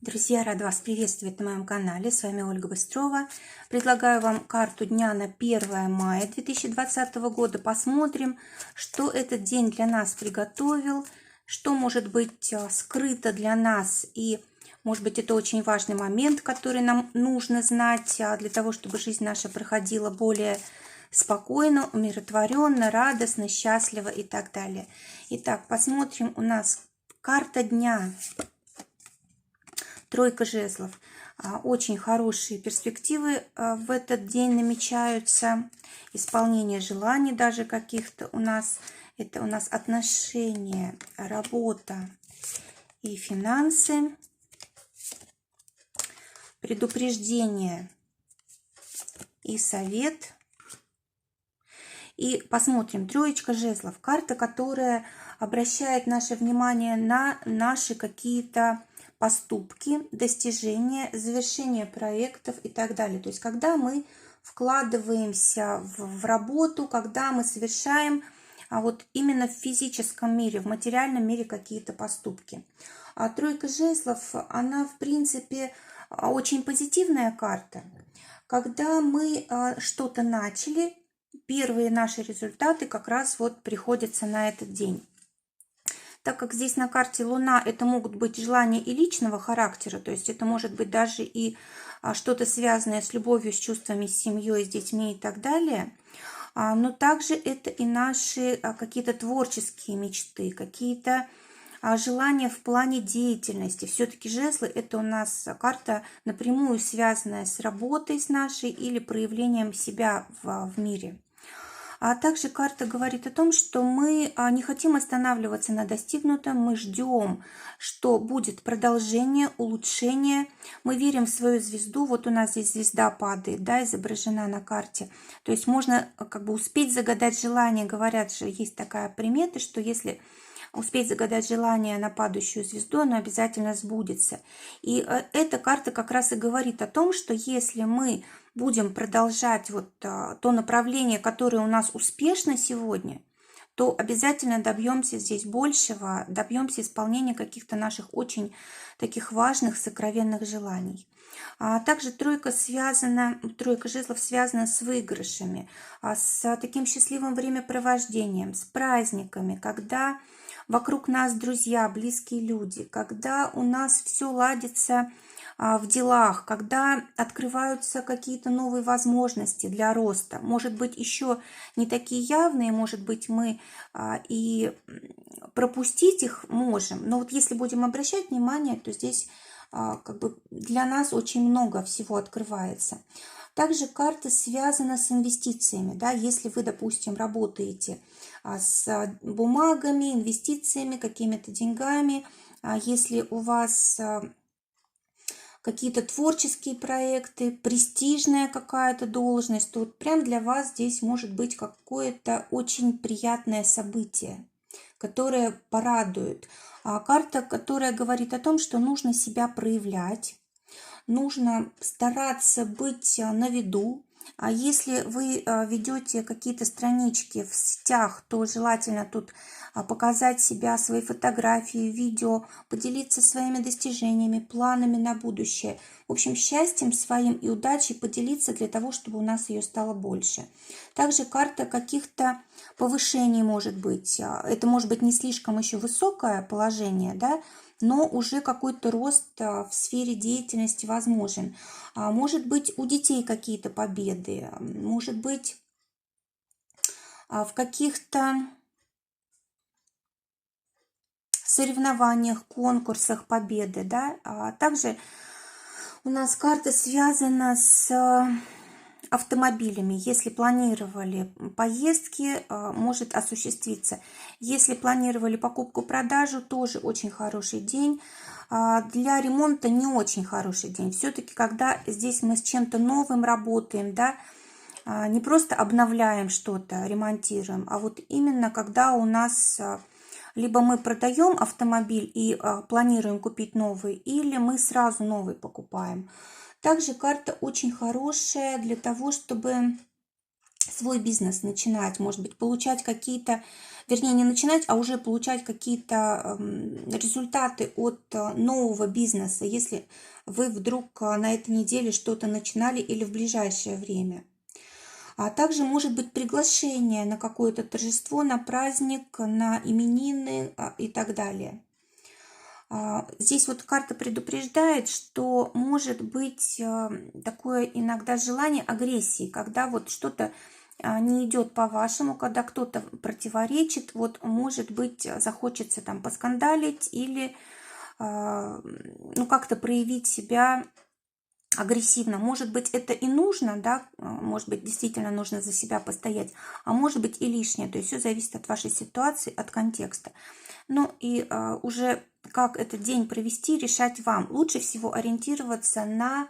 Друзья, рада вас приветствовать на моем канале. С вами Ольга Быстрова. Предлагаю вам карту дня на 1 мая 2020 года. Посмотрим, что этот день для нас приготовил, что может быть скрыто для нас. И, может быть, это очень важный момент, который нам нужно знать для того, чтобы жизнь наша проходила более спокойно, умиротворенно, радостно, счастливо и так далее. Итак, посмотрим. У нас карта дня. Тройка жезлов. Очень хорошие перспективы в этот день намечаются. Исполнение желаний даже каких-то у нас. Это у нас отношения, работа и финансы. Предупреждение и совет. И посмотрим. Троечка жезлов. Карта, которая обращает наше внимание на наши какие-то поступки, достижения, завершение проектов и так далее. То есть, когда мы вкладываемся в работу, когда мы совершаем вот именно в физическом мире, в материальном мире какие-то поступки. А тройка жезлов, она, в принципе, очень позитивная карта. Когда мы что-то начали, первые наши результаты как раз вот приходятся на этот день. Так как здесь на карте Луна, это могут быть желания и личного характера, то есть это может быть даже и что-то связанное с любовью, с чувствами, с семьей, с детьми и так далее. Но также это и наши какие-то творческие мечты, какие-то желания в плане деятельности. Все-таки жезлы – это у нас карта напрямую связанная с работой с нашей или проявлением себя в мире. А также карта говорит о том, что мы не хотим останавливаться на достигнутом, мы ждем, что будет продолжение, улучшение. Мы верим в свою звезду. Вот у нас здесь звезда падает, да, изображена на карте. То есть можно как бы успеть загадать желание. Говорят же, есть такая примета, что если успеть загадать желание на падающую звезду, оно обязательно сбудется. И эта карта как раз и говорит о том, что если мы будем продолжать вот то направление, которое у нас успешно сегодня, то обязательно добьемся здесь большего, добьемся исполнения каких-то наших очень таких важных, сокровенных желаний. Также тройка жезлов связана с выигрышами, с таким счастливым времяпровождением, с праздниками, когда вокруг нас друзья, близкие люди, когда у нас все ладится в делах, когда открываются какие-то новые возможности для роста. Может быть, еще не такие явные, может быть, мы и пропустить их можем. Но вот если будем обращать внимание, то здесь как бы для нас очень много всего открывается. Также карта связана с инвестициями. Да? Если вы, допустим, работаете с бумагами, инвестициями, какими-то деньгами, если у вас какие-то творческие проекты, престижная какая-то должность, то вот прям для вас здесь может быть какое-то очень приятное событие, которое порадует. Карта, которая говорит о том, что нужно себя проявлять, нужно стараться быть на виду. А если вы ведете какие-то странички в сетях, то желательно тут показать себя, свои фотографии, видео, поделиться своими достижениями, планами на будущее. В общем, счастьем своим и удачей поделиться для того, чтобы у нас ее стало больше. Также карта каких-то повышений может быть. Это может быть не слишком еще высокое положение, да, но уже какой-то рост в сфере деятельности возможен. Может быть, у детей какие-то победы, может быть, в каких-то соревнованиях, конкурсах победы. Да? Также у нас карта связана с автомобилями. Если планировали поездки, может осуществиться. Если планировали покупку-продажу, тоже очень хороший день. Для ремонта не очень хороший день. Все-таки, когда здесь мы с чем-то новым работаем, да, не просто обновляем что-то, ремонтируем, а вот именно когда у нас либо мы продаем автомобиль и планируем купить новый, или мы сразу новый покупаем. Также карта очень хорошая для того, чтобы свой бизнес начинать, может быть, получать какие-то, вернее, не начинать, а уже получать какие-то результаты от нового бизнеса, если вы вдруг на этой неделе что-то начинали или в ближайшее время. А также может быть приглашение на какое-то торжество, на праздник, на именины и так далее. Здесь вот карта предупреждает, что может быть такое иногда желание агрессии, когда вот что-то не идет по-вашему, когда кто-то противоречит, вот может быть захочется там поскандалить или ну как-то проявить себя агрессивно. Может быть, это и нужно, да, может быть, действительно нужно за себя постоять, а может быть и лишнее. То есть все зависит от вашей ситуации, от контекста. Ну и уже как этот день провести, решать вам. Лучше всего ориентироваться на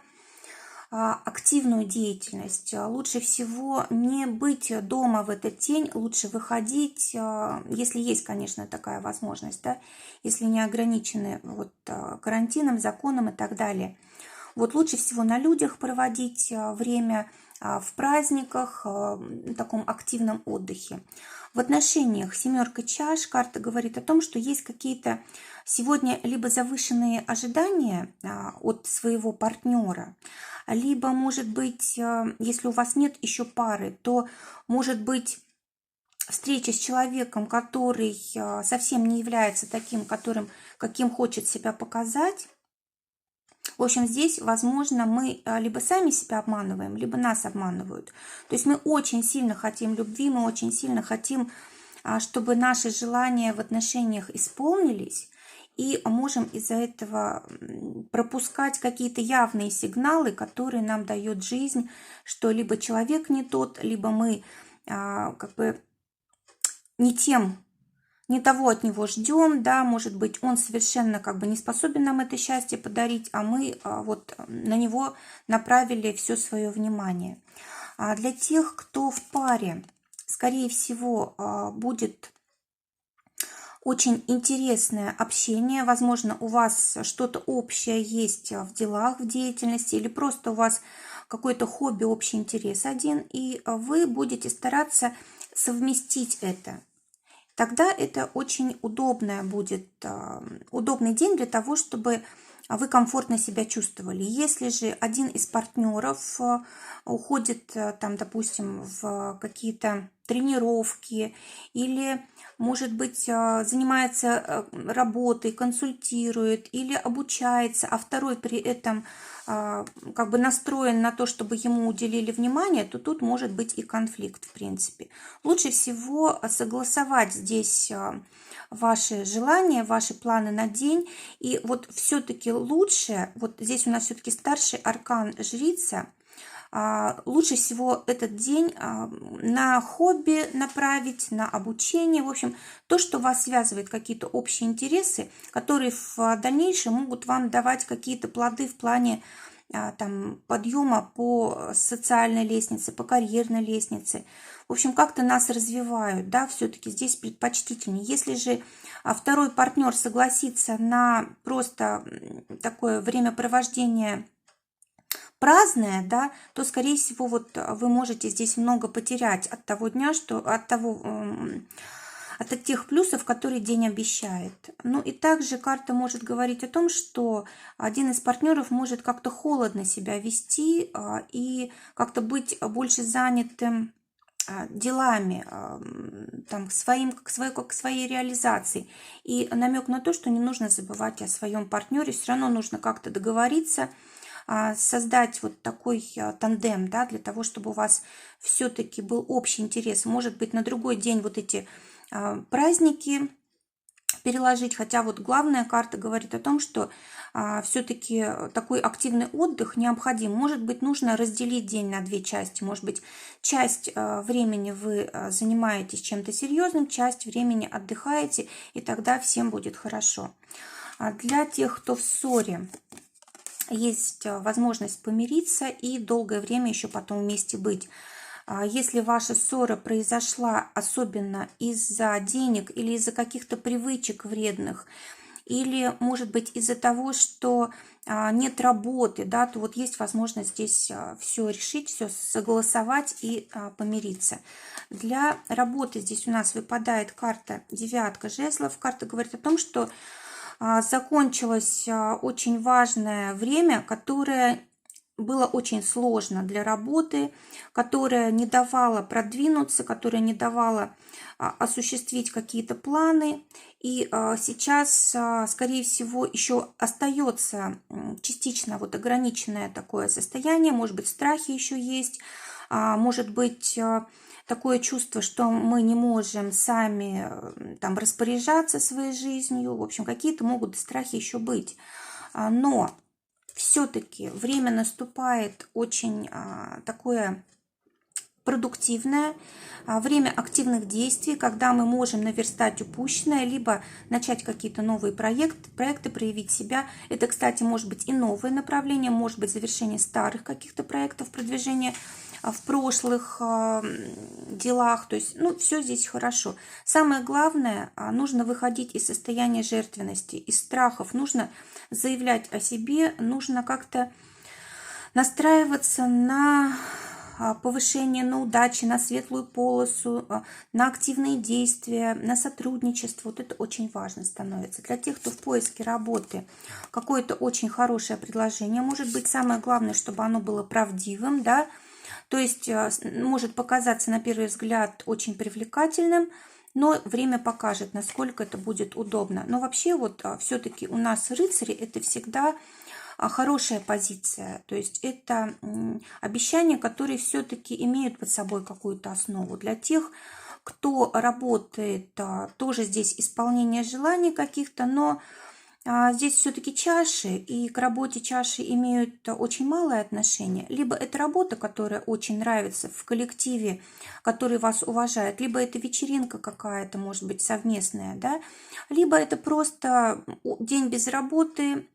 активную деятельность. Лучше всего не быть дома в этот день, лучше выходить, если есть, конечно, такая возможность, да, если не ограничены вот карантином, законом и так далее. Вот лучше всего на людях проводить время, в праздниках, в таком активном отдыхе. В отношениях семерка чаш карта говорит о том, что есть какие-то сегодня либо завышенные ожидания от своего партнера, либо, может быть, если у вас нет еще пары, то, может быть, встреча с человеком, который совсем не является таким, каким хочет себя показать. В общем, здесь, возможно, мы либо сами себя обманываем, либо нас обманывают. То есть мы очень сильно хотим любви, мы очень сильно хотим, чтобы наши желания в отношениях исполнились, и можем из-за этого пропускать какие-то явные сигналы, которые нам дает жизнь, что либо человек не тот, либо мы как бы не того от него ждем, да, может быть, он совершенно как бы не способен нам это счастье подарить, а мы вот на него направили все свое внимание. А для тех, кто в паре, скорее всего, будет очень интересное общение, возможно, у вас что-то общее есть в делах, в деятельности, или просто у вас какое-то хобби, общий интерес один, и вы будете стараться совместить это. Тогда это очень удобный день для того, чтобы вы комфортно себя чувствовали. Если же один из партнеров уходит, там, допустим, в какие-то тренировки или, может быть, занимается работой, консультирует или обучается, а второй при этом как бы настроен на то, чтобы ему уделили внимание, то тут может быть и конфликт, в принципе. Лучше всего согласовать здесь ваши желания, ваши планы на день. И вот все-таки лучше, вот здесь у нас все-таки старший аркан жрица, лучше всего этот день на хобби направить, на обучение. В общем, то, что вас связывает, какие-то общие интересы, которые в дальнейшем могут вам давать какие-то плоды в плане там, подъема по социальной лестнице, по карьерной лестнице. В общем, как-то нас развивают, да, все-таки здесь предпочтительнее. Если же второй партнер согласится на просто такое времяпровождение праздное, да, то, скорее всего, вот вы можете здесь много потерять от того дня, от тех плюсов, которые день обещает. Ну и также карта может говорить о том, что один из партнеров может как-то холодно себя вести и как-то быть больше занятым делами, там, к своей реализации. И намек на то, что не нужно забывать о своем партнере, все равно нужно как-то договориться, создать вот такой тандем, да, для того, чтобы у вас все-таки был общий интерес. Может быть, на другой день вот эти праздники переложить, хотя вот главная карта говорит о том, что все-таки такой активный отдых необходим. Может быть, нужно разделить день на две части. Может быть, часть времени вы занимаетесь чем-то серьезным, часть времени отдыхаете, и тогда всем будет хорошо. Для тех, кто в ссоре, есть возможность помириться и долгое время еще потом вместе быть. Если ваша ссора произошла особенно из-за денег или из-за каких-то привычек вредных, или, может быть, из-за того, что нет работы, да, то вот есть возможность здесь все решить, все согласовать и помириться. Для работы здесь у нас выпадает карта девятка жезлов. Карта говорит о том, что закончилось очень важное время, которое было очень сложно для работы, которое не давало продвинуться, которое не давало осуществить какие-то планы. И сейчас, скорее всего, еще остается частично вот ограниченное такое состояние, может быть, страхи еще есть, может быть, такое чувство, что мы не можем сами там распоряжаться своей жизнью. В общем, какие-то могут страхи еще быть. Но все-таки время наступает очень такое продуктивное, время активных действий, когда мы можем наверстать упущенное, либо начать какие-то новые проекты, проявить себя. Это, кстати, может быть и новое направление, может быть завершение старых каких-то проектов, продвижение в прошлых делах. То есть, ну, все здесь хорошо. Самое главное, нужно выходить из состояния жертвенности, из страхов. Нужно заявлять о себе, нужно как-то настраиваться на повышение, на удачи, на светлую полосу, на активные действия, на сотрудничество. Вот это очень важно становится. Для тех, кто в поиске работы, какое-то очень хорошее предложение. Может быть, самое главное, чтобы оно было правдивым, да, то есть может показаться на первый взгляд очень привлекательным, но время покажет, насколько это будет удобно. Но вообще вот все-таки у нас рыцари это всегда хорошая позиция. То есть это обещания, которые все-таки имеют под собой какую-то основу. Для тех, кто работает, тоже здесь исполнение желаний каких-то, но здесь все-таки чаши, и к работе чаши имеют очень малое отношение. Либо это работа, которая очень нравится в коллективе, который вас уважает, либо это вечеринка какая-то, может быть, совместная, да, либо это просто день без работы,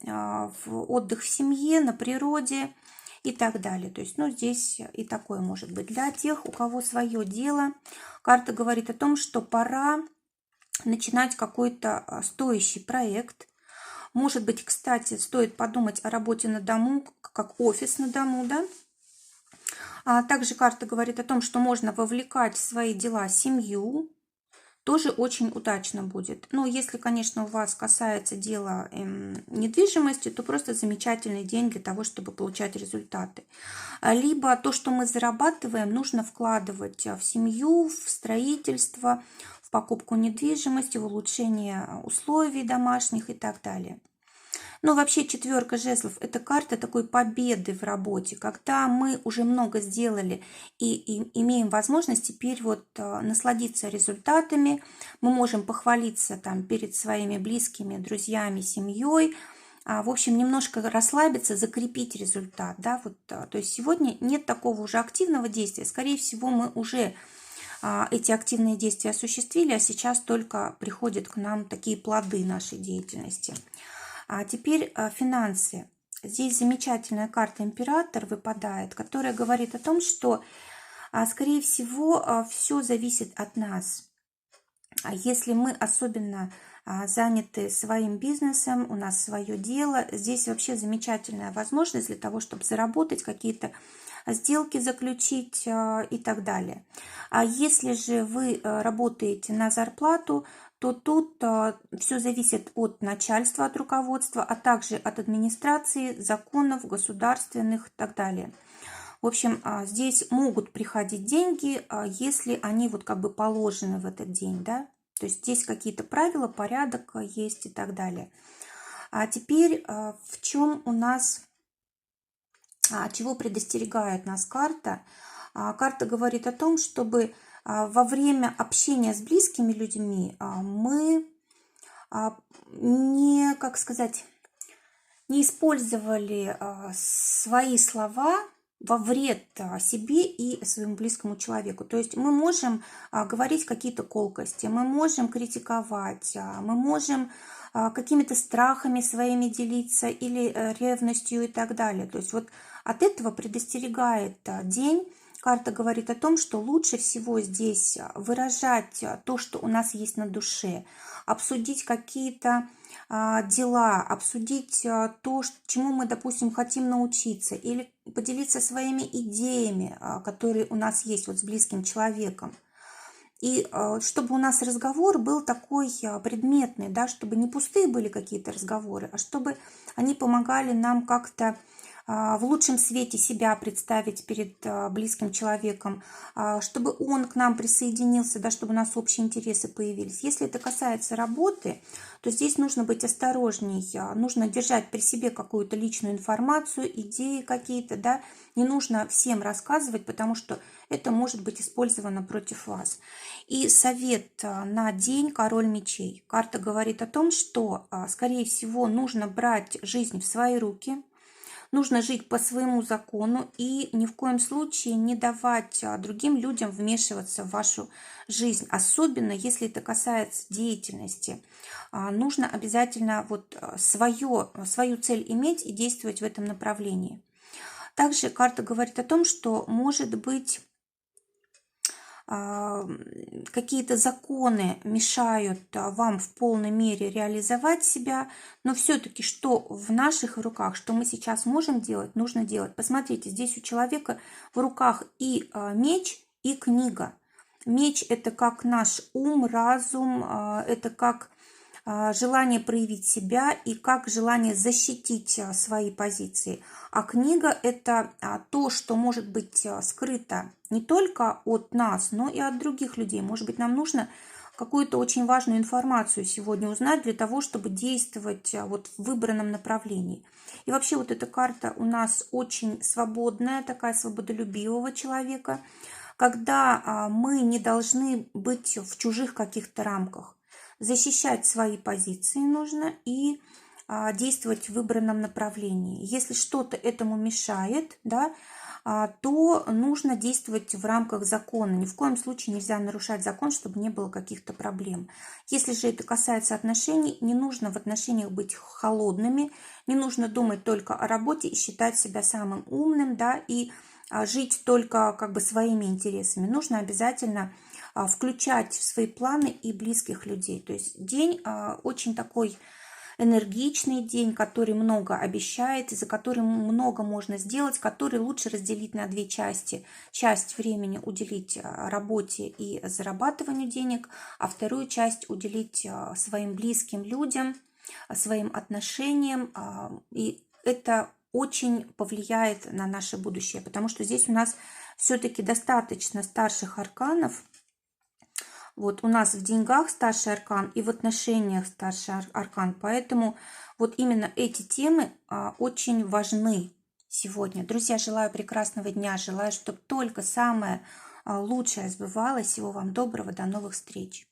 отдых в семье, на природе и так далее. То есть, ну, здесь и такое может быть. Для тех, у кого свое дело, карта говорит о том, что пора начинать какой-то стоящий проект. Может быть, кстати, стоит подумать о работе на дому, как офис на дому, да? Также карта говорит о том, что можно вовлекать в свои дела семью. Тоже очень удачно будет. Но если, конечно, у вас касается дела недвижимости, то просто замечательный день для того, чтобы получать результаты. Либо то, что мы зарабатываем, нужно вкладывать в семью, в строительство, в покупку недвижимости, в улучшение условий домашних и так далее. Но вообще четверка жезлов – это карта такой победы в работе, когда мы уже много сделали и имеем возможность теперь вот насладиться результатами. Мы можем похвалиться там перед своими близкими, друзьями, семьей. В общем, немножко расслабиться, закрепить результат. Да? Вот, то есть сегодня нет такого уже активного действия. Скорее всего, мы уже эти активные действия осуществили, а сейчас только приходят к нам такие плоды нашей деятельности. А теперь финансы. Здесь замечательная карта император выпадает, которая говорит о том, что, скорее всего, все зависит от нас. Если мы особенно заняты своим бизнесом, у нас свое дело, здесь вообще замечательная возможность для того, чтобы заработать, какие-то сделки заключить и так далее. А если же вы работаете на зарплату, то тут все зависит от начальства, от руководства, а также от администрации, законов государственных и так далее. В общем, здесь могут приходить деньги, если они вот как бы положены в этот день, да. То есть здесь какие-то правила, порядок есть и так далее. А теперь в чем у нас, чего предостерегает нас карта? Карта говорит о том, чтобы во время общения с близкими людьми мы не, как сказать, не использовали свои слова во вред себе и своему близкому человеку. То есть мы можем говорить какие-то колкости, мы можем критиковать, мы можем какими-то страхами своими делиться или ревностью и так далее. То есть вот от этого предостерегает день. карта говорит о том, что лучше всего здесь выражать то, что у нас есть на душе, обсудить какие-то дела, обсудить то, чему мы, допустим, хотим научиться, или поделиться своими идеями, которые у нас есть вот с близким человеком. И чтобы у нас разговор был такой предметный, да, чтобы не пустые были какие-то разговоры, а чтобы они помогали нам как-то в лучшем свете себя представить перед близким человеком, чтобы он к нам присоединился, да, чтобы у нас общие интересы появились. Если это касается работы, то здесь нужно быть осторожней, нужно держать при себе какую-то личную информацию, идеи какие-то, да, не нужно всем рассказывать, потому что это может быть использовано против вас. И совет на день король мечей. Карта говорит о том, что, скорее всего, нужно брать жизнь в свои руки, нужно жить по своему закону и ни в коем случае не давать другим людям вмешиваться в вашу жизнь, особенно если это касается деятельности. Нужно обязательно вот свою цель иметь и действовать в этом направлении. Также карта говорит о том, что может быть какие-то законы мешают вам в полной мере реализовать себя, но все-таки что в наших руках, что мы сейчас можем делать, нужно делать. Посмотрите, здесь у человека в руках и меч, и книга. Меч – это как наш ум, разум, это как желание проявить себя и как желание защитить свои позиции. А книга – это то, что может быть скрыто не только от нас, но и от других людей. Может быть, нам нужно какую-то очень важную информацию сегодня узнать для того, чтобы действовать вот в выбранном направлении. И вообще вот эта карта у нас очень свободная, такая свободолюбивого человека, когда мы не должны быть в чужих каких-то рамках. Защищать свои позиции нужно и действовать в выбранном направлении. Если что-то этому мешает, да, то нужно действовать в рамках закона. Ни в коем случае нельзя нарушать закон, чтобы не было каких-то проблем. Если же это касается отношений, не нужно в отношениях быть холодными, не нужно думать только о работе и считать себя самым умным, да, и жить только как бы своими интересами. Нужно обязательно включать в свои планы и близких людей. То есть день очень такой энергичный день, который много обещает, и за которым много можно сделать, который лучше разделить на две части. Часть времени уделить работе и зарабатыванию денег, а вторую часть уделить своим близким людям, своим отношениям. И это очень повлияет на наше будущее, потому что здесь у нас все-таки достаточно старших арканов. Вот у нас в деньгах старший аркан и в отношениях старший аркан. Поэтому вот именно эти темы очень важны сегодня. Друзья, желаю прекрасного дня. Желаю, чтобы только самое лучшее сбывалось. Всего вам доброго. До новых встреч.